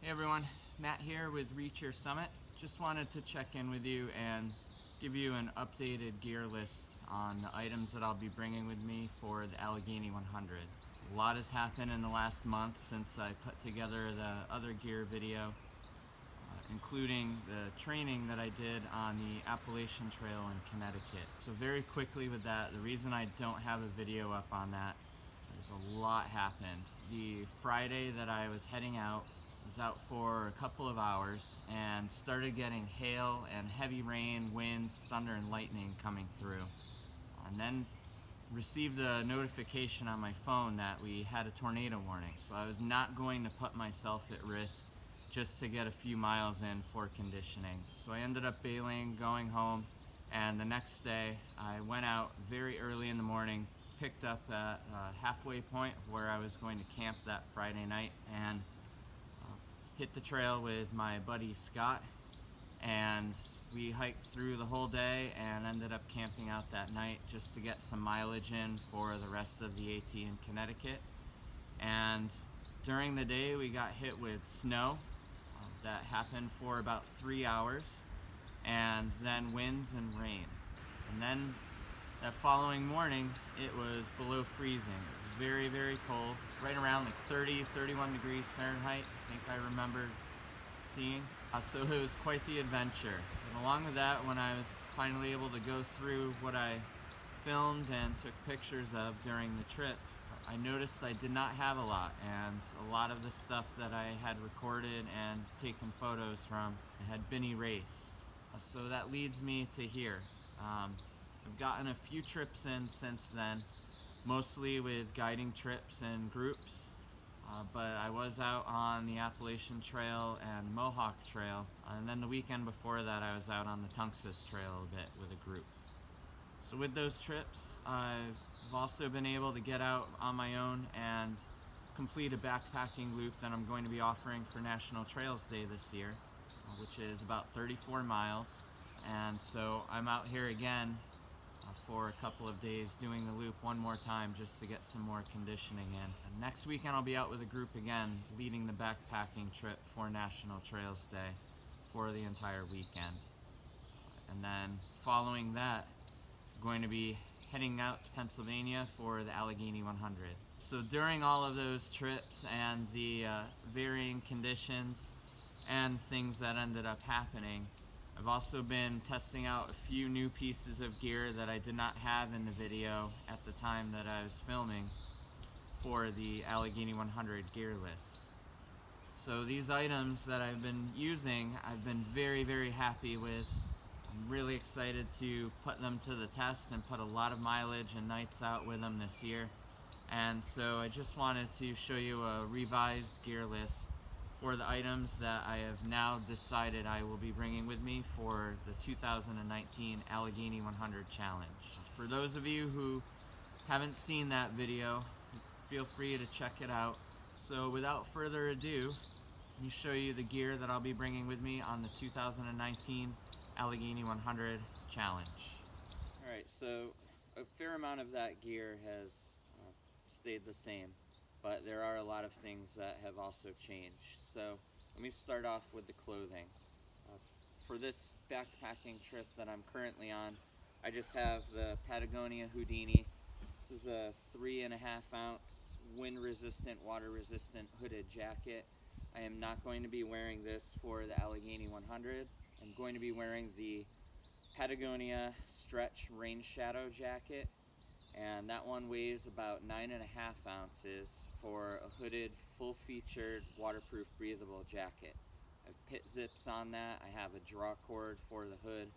Hey everyone, Matt here with Reach Your Summit. Just wanted to check in with you and give you an updated gear list on the items that I'll be bringing with me for the Allegheny 100. A lot has happened in the last month since I put together the other gear video, including the training that I did on the Appalachian Trail in Connecticut. So very quickly with that, the reason I don't have a video up on that, there's a lot happened. The Friday that I was heading out, I was out for a couple of hours and started getting hail and heavy rain, winds, thunder, and lightning coming through. And then received a notification on my phone that we had a tornado warning. So I was not going to put myself at risk just to get a few miles in for conditioning. So I ended up bailing, going home, and the next day I went out very early in the morning, picked up at a halfway point where I was going to camp that Friday night, and hit the trail with my buddy Scott, and we hiked through the whole day and ended up camping out that night just to get some mileage in for the rest of the AT in Connecticut. And during the day we got hit with snow that happened for about 3 hours, and then winds and rain. And then that following morning, it was below freezing. It was very, very cold, right around like 30, 31 degrees Fahrenheit, I think I remember seeing. So it was quite the adventure. And along with that, when I was finally able to go through what I filmed and took pictures of during the trip, I noticed I did not have a lot, and a lot of the stuff that I had recorded and taken photos from had been erased. So that leads me to here. I've gotten a few trips in since then, mostly with guiding trips and groups, but I was out on the Appalachian Trail and Mohawk Trail, and then the weekend before that I was out on the Tunxus Trail a bit with a group. So with those trips, I've also been able to get out on my own and complete a backpacking loop that I'm going to be offering for National Trails Day this year, which is about 34 miles. And so I'm out here again for a couple of days doing the loop one more time just to get some more conditioning in. And next weekend I'll be out with a group again leading the backpacking trip for National Trails Day for the entire weekend. And then following that, I'm going to be heading out to Pennsylvania for the Allegheny 100. So during all of those trips and the varying conditions and things that ended up happening, I've also been testing out a few new pieces of gear that I did not have in the video at the time that I was filming for the Allegheny 100 gear list. So these items that I've been using, I've been very, very happy with. I'm really excited to put them to the test and put a lot of mileage and nights out with them this year. And so I just wanted to show you a revised gear list for the items that I have now decided I will be bringing with me for the 2019 Allegheny 100 Challenge. For those of you who haven't seen that video, feel free to check it out. So without further ado, let me show you the gear that I'll be bringing with me on the 2019 Allegheny 100 Challenge. Alright, so a fair amount of that gear has stayed the same, but there are a lot of things that have also changed. So let me start off with the clothing. For this backpacking trip that I'm currently on, I just have the Patagonia Houdini. This is a 3.5 ounce wind resistant, water resistant hooded jacket. I am not going to be wearing this for the Allegheny 100. I'm going to be wearing the Patagonia Stretch Rain Shadow jacket, and that one weighs about 9.5 ounces for a hooded, full-featured, waterproof, breathable jacket. I have pit zips on that. I have a draw cord for the hood.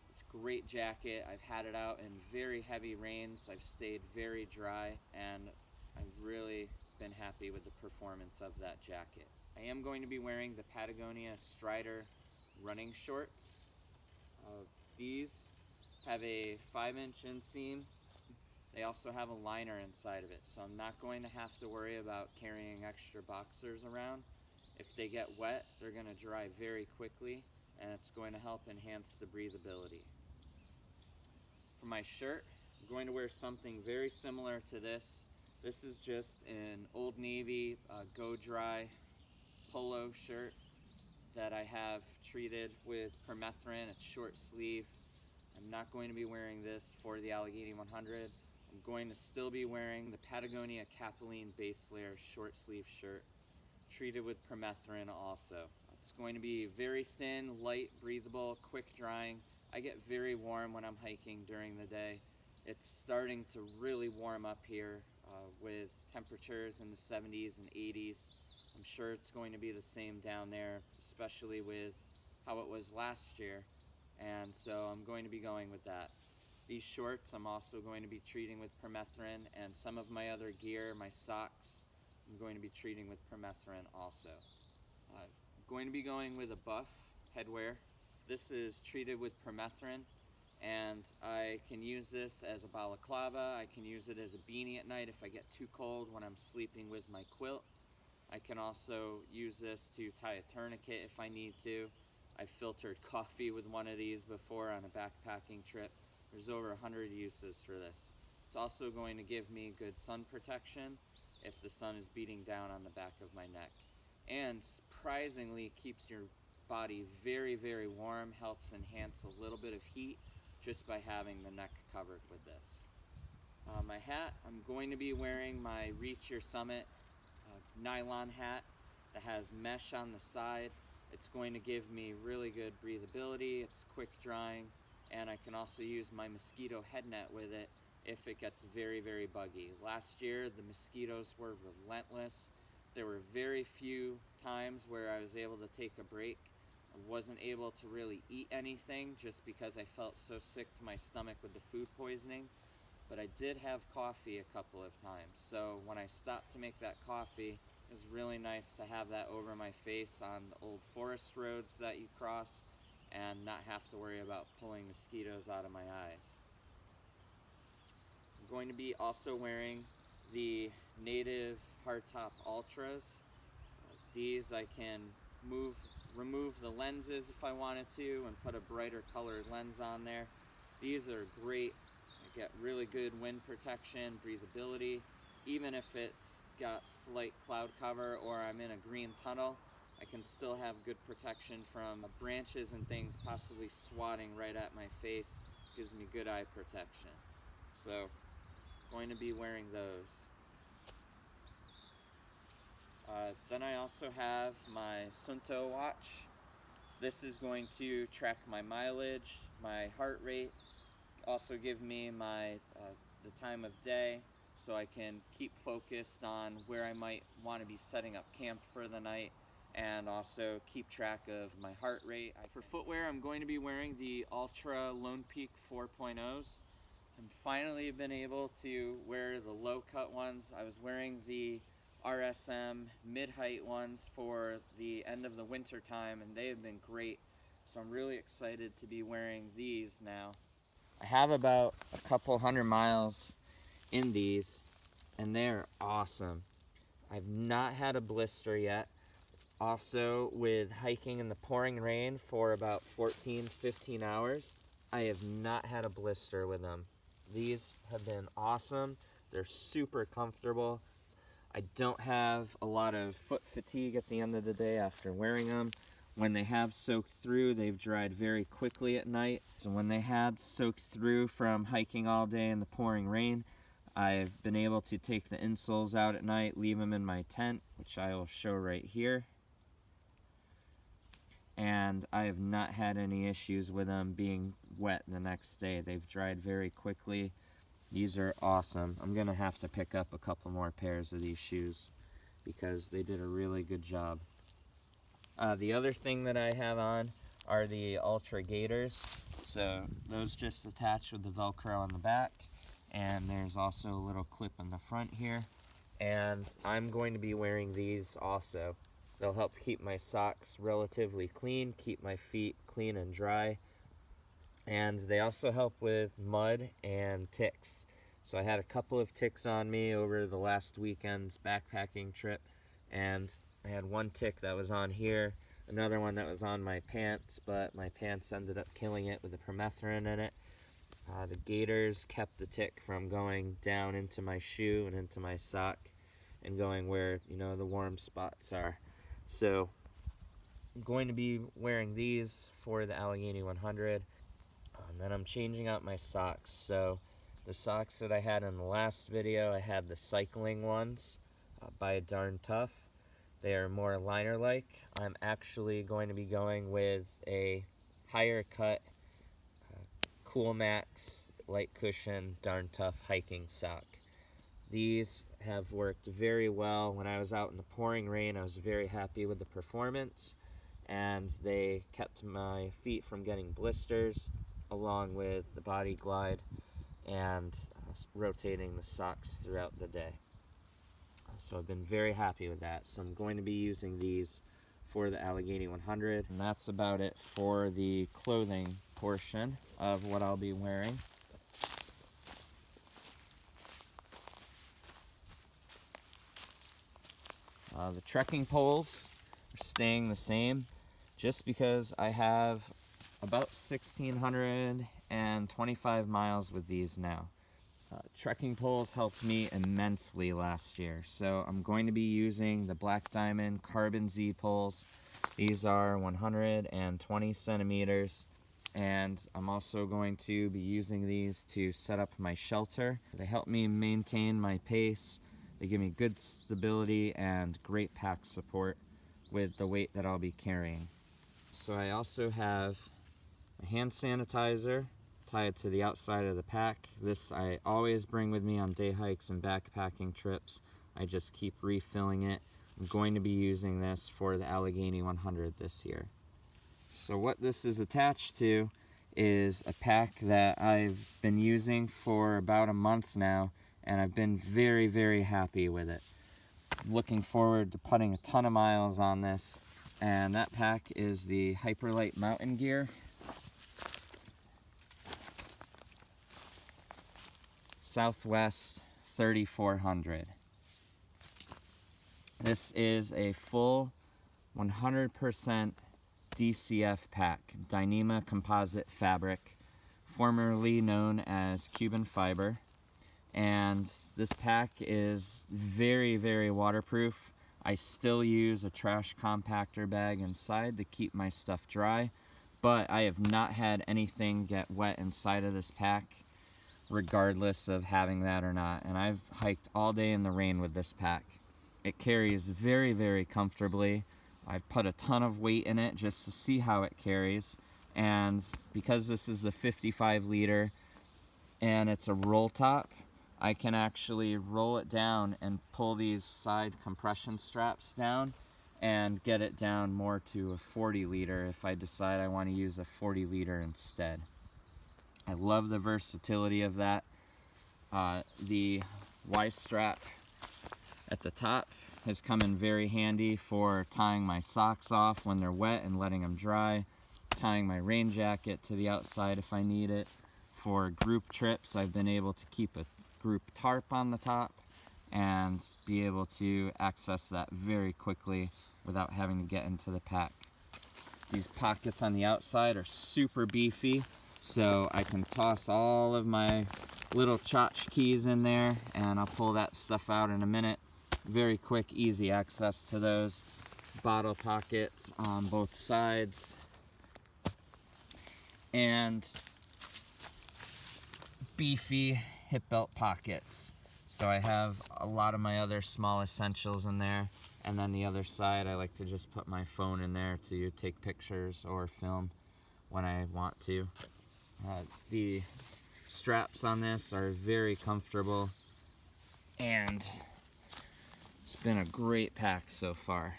It's a great jacket. I've had it out in very heavy rains. I've stayed very dry, and I've really been happy with the performance of that jacket. I am going to be wearing the Patagonia Strider running shorts. These have a 5-inch inseam. They also have a liner inside of it, so I'm not going to have to worry about carrying extra boxers around. If they get wet, they're going to dry very quickly, and it's going to help enhance the breathability. For my shirt, I'm going to wear something very similar to this. This is just an Old Navy Go Dry polo shirt that I have treated with permethrin. It's short sleeve. I'm not going to be wearing this for the Allegheny 100. I'm going to still be wearing the Patagonia Capilene base layer short sleeve shirt, treated with permethrin also. It's going to be very thin, light, breathable, quick drying. I get very warm when I'm hiking during the day. It's starting to really warm up here with temperatures in the 70s and 80s. I'm sure it's going to be the same down there, especially with how it was last year. And so I'm going to be going with that. These shorts I'm also going to be treating with permethrin, and some of my other gear, my socks, I'm going to be treating with permethrin also. I'm going to be going with a buff headwear. This is treated with permethrin, and I can use this as a balaclava. I can use it as a beanie at night if I get too cold when I'm sleeping with my quilt. I can also use this to tie a tourniquet if I need to. I filtered coffee with one of these before on a backpacking trip. There's over 100 uses for this. It's also going to give me good sun protection if the sun is beating down on the back of my neck. And surprisingly keeps your body very, very warm, helps enhance a little bit of heat just by having the neck covered with this. My hat, I'm going to be wearing my Reach Your Summit nylon hat that has mesh on the side. It's going to give me really good breathability, it's quick drying, and I can also use my mosquito head net with it if it gets very, very buggy. Last year, the mosquitoes were relentless. There were very few times where I was able to take a break. I wasn't able to really eat anything just because I felt so sick to my stomach with the food poisoning. But I did have coffee a couple of times. So when I stopped to make that coffee, it was really nice to have that over my face on the old forest roads that you cross and not have to worry about pulling mosquitoes out of my eyes. I'm going to be also wearing the native hardtop ultras. These I can remove the lenses if I wanted to and put a brighter colored lens on there. These are great. I get really good wind protection, breathability. Even if it's got slight cloud cover or I'm in a green tunnel, I can still have good protection from branches and things possibly swatting right at my face. Gives me good eye protection. So, going to be wearing those. Then I also have my Sunto watch. This is going to track my mileage, my heart rate, also give me my the time of day so I can keep focused on where I might want to be setting up camp for the night, and also keep track of my heart rate. For footwear, I'm going to be wearing the Ultra Lone Peak 4.0s. I'm finally been able to wear the low cut ones. I was wearing the RSM mid-height ones for the end of the winter time, and they have been great. So I'm really excited to be wearing these now. I have about a couple 100 miles in these, and they're awesome. I've not had a blister yet. Also, with hiking in the pouring rain for about 14-15 hours, I have not had a blister with them. These have been awesome. They're super comfortable. I don't have a lot of foot fatigue at the end of the day after wearing them. When they have soaked through, they've dried very quickly at night. So when they had soaked through from hiking all day in the pouring rain, I've been able to take the insoles out at night, leave them in my tent, which I will show right here. And I have not had any issues with them being wet the next day. They've dried very quickly. These are awesome. I'm gonna have to pick up a couple more pairs of these shoes because they did a really good job. The other thing that I have on are the Ultra Gators. So those just attach with the Velcro on the back, and there's also a little clip in the front here. And I'm going to be wearing these also. They'll help keep my socks relatively clean, keep my feet clean and dry. And they also help with mud and ticks. So I had a couple of ticks on me over the last weekend's backpacking trip, and I had one tick that was on here, another one that was on my pants, but my pants ended up killing it with the permethrin in it. The Gators kept the tick from going down into my shoe and into my sock and going where, you know, the warm spots are. So I'm going to be wearing these for the Allegheny 100. And then I'm changing out my socks. So the socks that I had in the last video, I had the cycling ones by Darn Tough. They are more liner-like. I'm actually going to be going with a higher cut Cool Max light cushion Darn Tough hiking sock. These have worked very well. When I was out in the pouring rain, I was very happy with the performance, and they kept my feet from getting blisters, along with the body glide and rotating the socks throughout the day. So I've been very happy with that. So I'm going to be using these for the Allegheny 100. And that's about it for the clothing portion of what I'll be wearing. The trekking poles are staying the same just because I have about 1,625 miles with these now. Trekking poles helped me immensely last year, so I'm going to be using the Black Diamond Carbon Z poles. These are 120 centimeters, and I'm also going to be using these to set up my shelter. They help me maintain my pace. They give me good stability and great pack support with the weight that I'll be carrying. So I also have a hand sanitizer tied to the outside of the pack. This I always bring with me on day hikes and backpacking trips. I just keep refilling it. I'm going to be using this for the Allegheny 100 this year. So what this is attached to is a pack that I've been using for about a month now, and I've been very, very happy with it. I'm looking forward to putting a ton of miles on this, and that pack is the Hyperlight Mountain Gear. Southwest 3400. This is a full 100% DCF pack, Dyneema composite fabric, formerly known as Cuban fiber. And this pack is very, very waterproof. I still use a trash compactor bag inside to keep my stuff dry, but I have not had anything get wet inside of this pack, regardless of having that or not. And I've hiked all day in the rain with this pack. It carries very, very comfortably. I've put a ton of weight in it just to see how it carries. And because this is the 55 liter and it's a roll top, I can actually roll it down and pull these side compression straps down and get it down more to a 40 liter if I decide I want to use a 40 liter instead. I love the versatility of that. The Y-strap at the top has come in very handy for tying my socks off when they're wet and letting them dry, tying my rain jacket to the outside if I need it. For group trips, I've been able to keep a group tarp on the top and be able to access that very quickly without having to get into the pack. These pockets on the outside are super beefy, so I can toss all of my little tchotchkes in there, and I'll pull that stuff out in a minute. Very quick, easy access to those. Bottle pockets on both sides, and beefy hip belt pockets. So I have a lot of my other small essentials in there, and then the other side I like to just put my phone in there to take pictures or film when I want to. The straps on this are very comfortable, and it's been a great pack so far.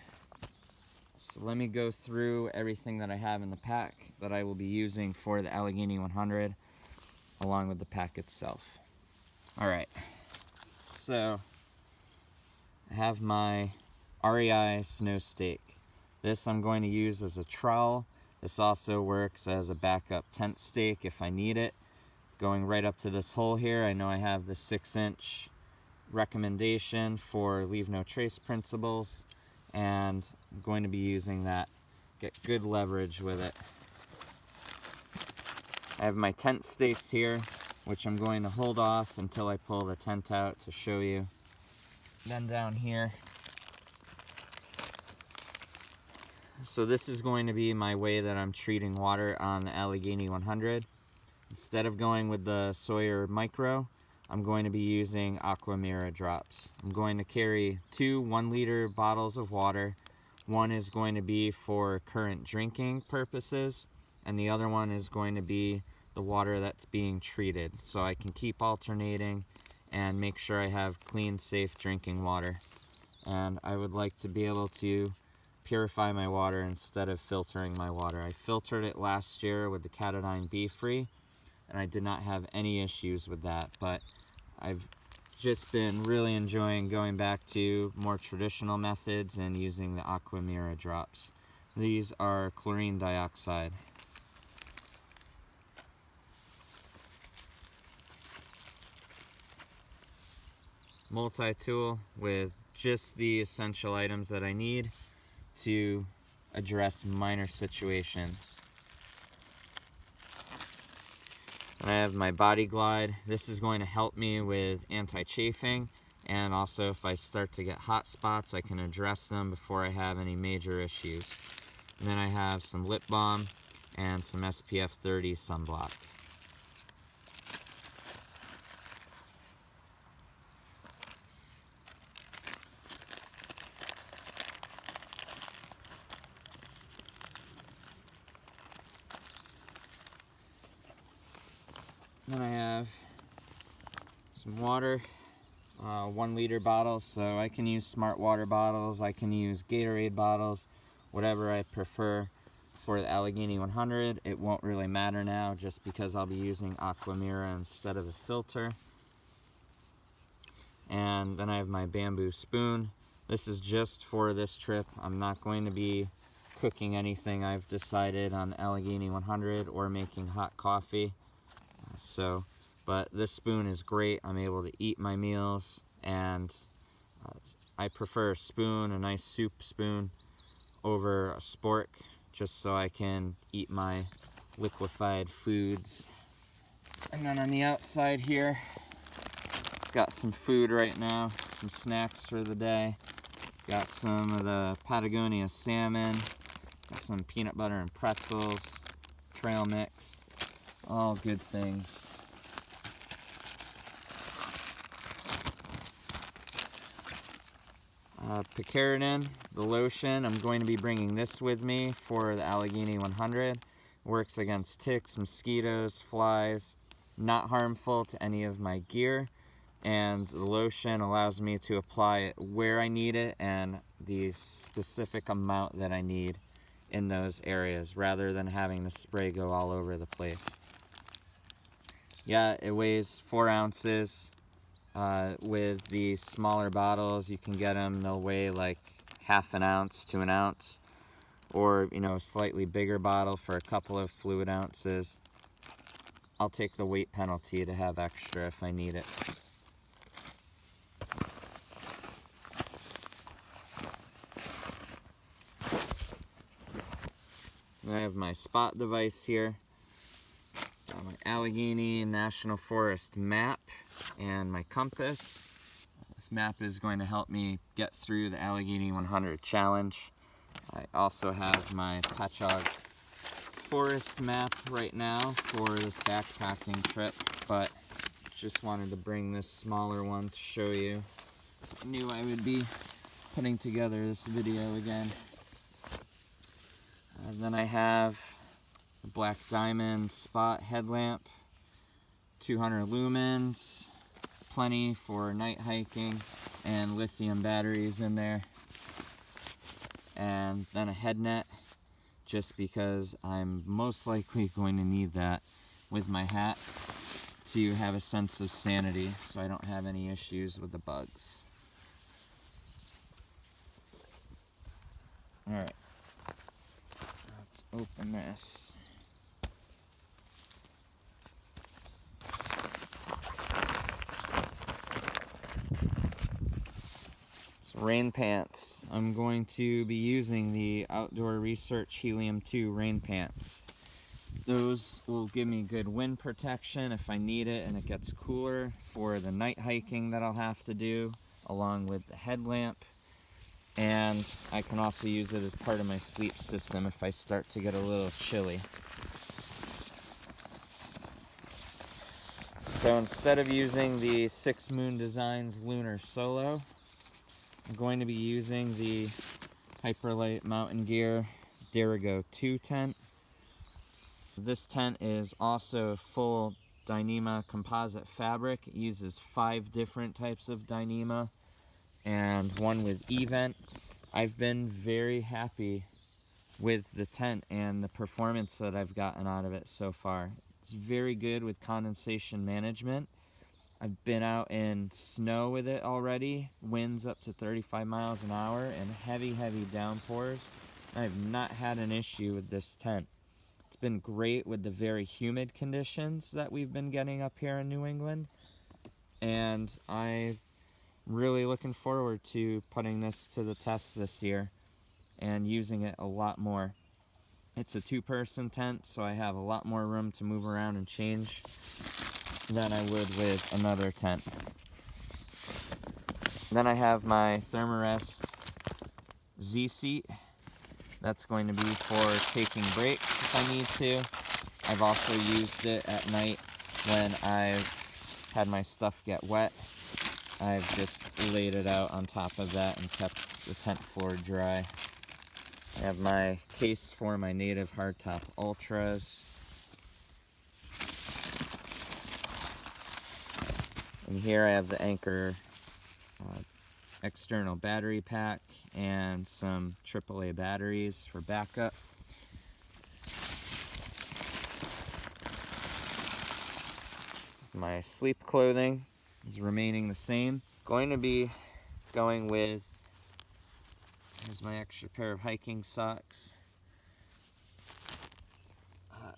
So let me go through everything that I have in the pack that I will be using for the Allegheny 100 along with the pack itself. Alright, so I have my REI snow stake. This I'm going to use as a trowel. This also works as a backup tent stake if I need it. Going right up to this hole here, I know I have the 6-inch recommendation for leave no trace principles, and I'm going to be using that. Get good leverage with it. I have my tent stakes here, which I'm going to hold off until I pull the tent out to show you. Then down here, So this is going to be my way that I'm treating water on the Allegheny 100. Instead of going with the Sawyer Micro, I'm going to be using Aquamira drops. I'm going to carry 2 1-liter bottles of water. One is going to be for current drinking purposes, and the other one is going to be the water that's being treated, so I can keep alternating and make sure I have clean, safe drinking water. And I would like to be able to purify my water instead of filtering my water. I filtered it last year with the Catidyne B-Free, and I did not have any issues with that, but I've just been really enjoying going back to more traditional methods and using the Aquamira drops. These are chlorine dioxide. Multi-tool with just the essential items that I need to address minor situations. I have my Body Glide. This is going to help me with anti-chafing, and also if I start to get hot spots, I can address them before I have any major issues. And then I have some lip balm and some SPF 30 sunblock. Then I have some water, 1-liter bottles, so I can use smart water bottles, I can use Gatorade bottles, whatever I prefer. For the Allegheny 100, it won't really matter now just because I'll be using Aquamira instead of a filter. And then I have my bamboo spoon. This is just for this trip. I'm not going to be cooking anything, I've decided, on Allegheny 100 or making hot coffee. But this spoon is great. I'm able to eat my meals, and I prefer a spoon, a nice soup spoon, over a spork, just so I can eat my liquefied foods. And then on the outside here, got some food right now, some snacks for the day. Got some of the Patagonia salmon, got some peanut butter and pretzels, trail mix. All good things. Picaridin, the lotion, I'm going to be bringing this with me for the Allegheny 100. Works against ticks, mosquitoes, flies, not harmful to any of my gear. And the lotion allows me to apply it where I need it and the specific amount that I need in those areas, rather than having the spray go all over the place. Yeah, it weighs 4 ounces. With the smaller bottles, you can get them, they'll weigh like ½ an ounce to an ounce, or a slightly bigger bottle for a couple of fluid ounces. I'll take the weight penalty to have extra if I need it. I have my spot device here. Got my Allegheny National Forest map and my compass. This map is going to help me get through the Allegheny 100 challenge. I also have my Patchogue Forest map right now for this backpacking trip, but just wanted to bring this smaller one to show you. So I knew I would be putting together this video again. And then I have the Black Diamond Spot headlamp, 200 lumens, plenty for night hiking, and lithium batteries in there. And then a head net, just because I'm most likely going to need that with my hat to have a sense of sanity so I don't have any issues with the bugs. Alright, let's open this. Rain pants. I'm going to be using the Outdoor Research Helium 2 rain pants. Those will give me good wind protection if I need it and it gets cooler for the night hiking that I'll have to do, along with the headlamp. and I can also use it as part of my sleep system if I start to get a little chilly. So instead of using the Six Moon Designs Lunar Solo, I'm going to be using the Hyperlight Mountain Gear Derigo 2 tent. This tent is also full Dyneema composite fabric. It uses 5 different types of Dyneema and one with E-vent. I've been very happy with the tent and the performance that I've gotten out of it so far. It's very good with condensation management. I've been out in snow with it already, winds up to 35 miles an hour and heavy downpours. I have not had an issue with this tent. It's been great with the very humid conditions that we've been getting up here in New England, and I'm really looking forward to putting this to the test this year and using it a lot more. It's a 2-person tent, so I have a lot more room to move around and change than I would with another tent. Then I have my Thermarest Z-Seat. That's going to be for taking breaks if I need to. I've also used it at night when I've had my stuff get wet. I've just laid it out on top of that and kept the tent floor dry. I have my case for my native hardtop Ultras. And here I have the Anchor external battery pack and some AAA batteries for backup. My sleep clothing is remaining the same. Going to be going with, here's my extra pair of hiking socks.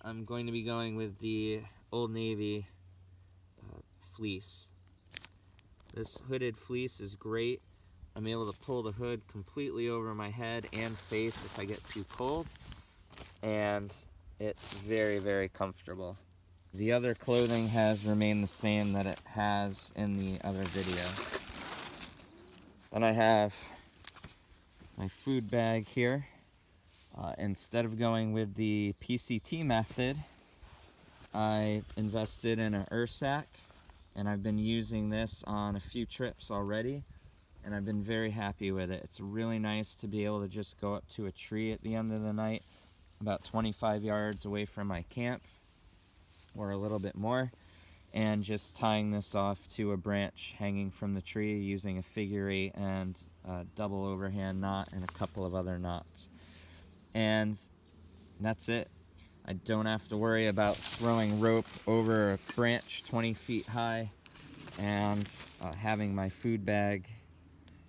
I'm going to be going with the Old Navy fleece. This hooded fleece is great. I'm able to pull the hood completely over my head and face if I get too cold, and it's very comfortable. The other clothing has remained the same that it has in the other video. Then I have my food bag here. Instead of going with the PCT method, I invested in an Ursack, and I've been using this on a few trips already, and I've been very happy with it. It's really nice to be able to just go up to a tree at the end of the night, about 25 yards away from my camp, or a little bit more, and just tying this off to a branch hanging from the tree using a figure 8 and a double overhand knot and a couple of other knots. And that's it. I don't have to worry about throwing rope over a branch 20 feet high and having my food bag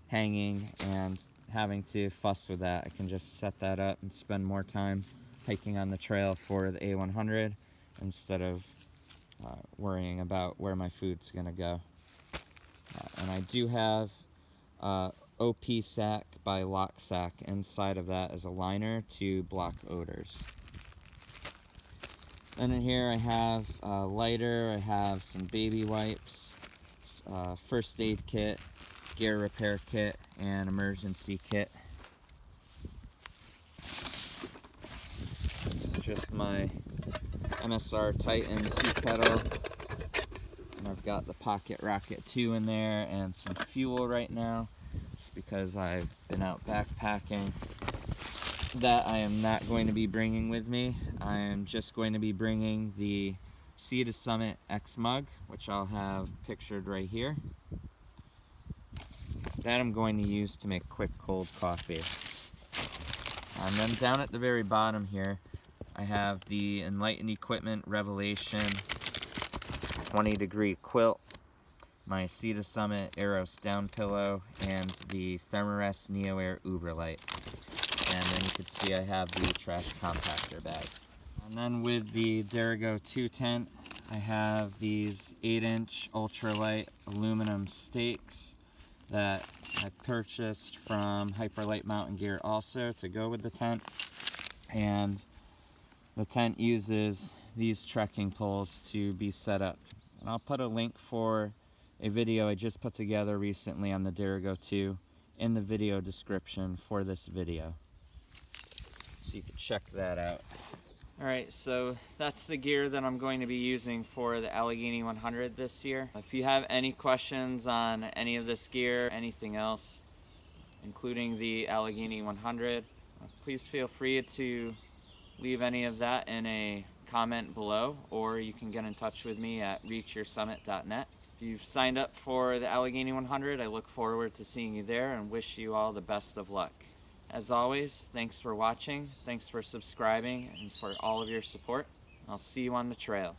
hanging and having to fuss with that. I can just set that up and spend more time hiking on the trail for the A100 instead of worrying about where my food's gonna go. And I do have OP Sack by Lock Sack. Inside of that is a liner to block odors. Then in here I have a lighter, I have some baby wipes, first aid kit, gear repair kit, and emergency kit. This is just my MSR Titan tea kettle, and I've got the Pocket Rocket 2 in there and some fuel right now. It's because I've been out backpacking. That I am not going to be bringing with me. I am just going to be bringing the Sea to Summit X mug, which I'll have pictured right here. That I'm going to use to make quick cold coffee. And then down at the very bottom here, I have the Enlightened Equipment Revelation 20-degree quilt, my Sea to Summit Eros down pillow, and the Thermarest Neo Air Uberlight. And then you can see I have the trash compactor bag. And then with the Derigo 2 tent, I have these 8-inch ultralight aluminum stakes that I purchased from Hyperlight Mountain Gear also to go with the tent. And the tent uses these trekking poles to be set up. And I'll put a link for a video I just put together recently on the Derigo 2 in the video description for this video, so you can check that out. Alright, so that's the gear that I'm going to be using for the Allegheny 100 this year. If you have any questions on any of this gear, anything else, including the Allegheny 100, please feel free to leave any of that in a comment below, or you can get in touch with me at reachyoursummit.net. If you've signed up for the Allegheny 100, I look forward to seeing you there and wish you all the best of luck. As always, thanks for watching, thanks for subscribing, and for all of your support. I'll see you on the trail.